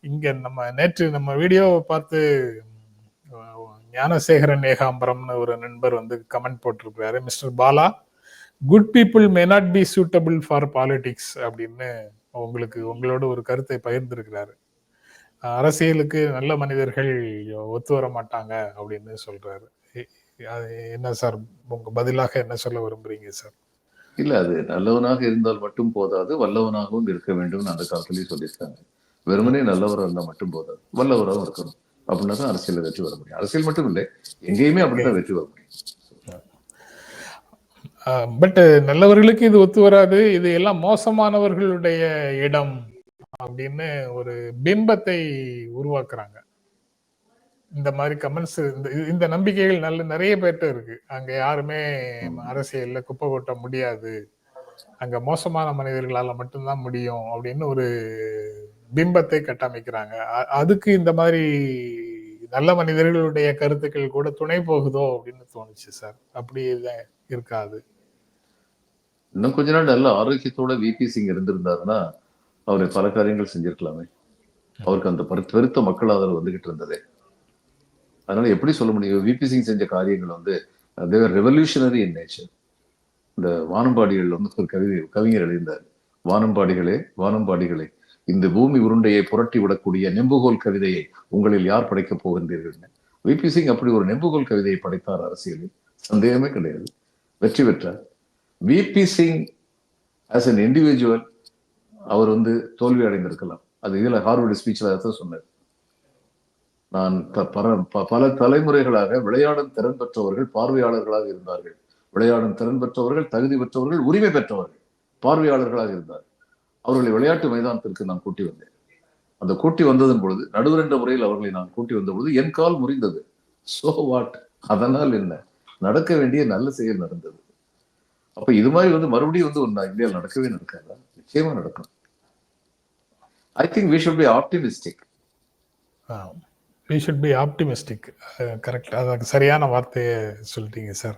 இங்க நேற்று நம்ம வீடியோவை பார்த்து ஞானசேகரன் ஏகாம்பரம்னு ஒரு நண்பர் வந்து கமெண்ட் போட்டிருக்கிறாரு, Mister Bala, good people may not be suitable for politics அப்படின்னு உங்களோட ஒரு கருத்தை பகிர்ந்திருக்கிறாரு. அரசியலுக்கு நல்ல மனிதர்கள் ஒத்து வர மாட்டாங்க அப்படின்னு சொல்றாரு. என்ன சார் உங்க பதிலாக என்ன சொல்ல விரும்புறீங்க சார்? இல்ல, அது நல்லவனாக இருந்தால் மட்டும் போதாது, வல்லவனாகவும் இருக்க வேண்டும் அந்த காலத்திலேயே சொல்லியிருக்காங்க. வெறுமனே நல்லவராக இருந்தால் மட்டும் போதாது, வல்லவராகவும் இருக்கணும். அப்படின்னா தான் அரசியல வெற்றி வர முடியும். அரசியல் மட்டும் இல்லை, எங்கேயுமே அப்படித்தான் வெற்றி வர முடியும். பட் நல்லவர்களுக்கு இது ஒத்து வராது, இது எல்லாம் மோசமானவர்களுடைய இடம் அப்படின்னு ஒரு பிம்பத்தை உருவாக்குறாங்க. இந்த மாதிரி கமெண்ட்ஸ், இந்த நம்பிக்கைகள் நிறைய பேர்ட்ட இருக்கு. அங்க யாருமே அரசியல்ல குப்பை கொட்ட முடியாது, அங்க மோசமான மனிதர்களால மட்டும்தான் முடியும் அப்படின்னு ஒரு பிம்பத்தை கட்டமைக்கிறாங்க. அதுக்கு இந்த மாதிரி நல்ல மனிதர்களுடைய கருத்துக்கள் கூட துணை போகுதோ அப்படின்னு தோணுச்சு சார். அப்படி இருக்காது. இன்னும் கொஞ்ச நாள் நல்ல ஆரோக்கியத்தோட விபி சிங் இருந்திருந்தாருன்னா அவரை பல காரியங்கள் செஞ்சிருக்கலாமே. அவருக்கு அந்த பெருத்த மக்கள் ஆதரவு வந்துகிட்டு இருந்ததே. அதனால எப்படி சொல்ல முடியும்? விபி சிங் செஞ்ச காரியங்கள் வந்து ரெவல்யூஷனரி இன் நேச்சர். இந்த வானம்பாடிகள் வந்து ஒரு கவிஞர் எழுதியிருந்தார். வானம்பாடிகளே, வானம்பாடிகளே, இந்த பூமி உருண்டையை புரட்டி விடக்கூடிய நெம்புகோல் கவிதையை உங்களில் யார் படைக்கப் போகின்றீர்கள்? விபி சிங் அப்படி ஒரு நெம்புகோல் கவிதையை படைத்தார். அரசியலில் சந்தேகமே கிடையாது, வெற்றி பெற்றார். VP Singh as an individual அவர் வந்து தோல்வி அடைந்திருக்கலாம். அது இதுல ஹார்வர்டு ஸ்பீச்ல தான் சொன்னார். நான் பல தலைமுறைகளாக விளையாடும் திறன் பெற்றவர்கள் பார்வையாளர்களாக இருந்தார்கள். விளையாடும் திறன் பெற்றவர்கள், தகுதி பெற்றவர்கள், உரிமை பெற்றவர்கள் பார்வையாளர்களாக இருந்தார்கள். அவர்களை விளையாட்டு மைதானத்திற்கு நான் கூட்டி வந்தேன். அந்த கூட்டி வந்ததன் பொழுது, நடுவர் என்ற முறையில் அவர்களை நான் கூட்டி வந்த பொழுது என் கால் முறிந்தது. So what? அதனால் என்ன? நடக்க வேண்டிய நல்ல செயல் நடந்தது. அப்ப இது மாதிரி வந்து மறுபடியும் வந்து ஒண்ணு இந்தியாவில் நடக்கவே நடக்காதா? நிச்சயமா நடக்கும். I think we should be optimistic. we should be optimistic. Correct, அதுக்கு சரியான வார்த்தையை சொல்லிட்டீங்க சார்.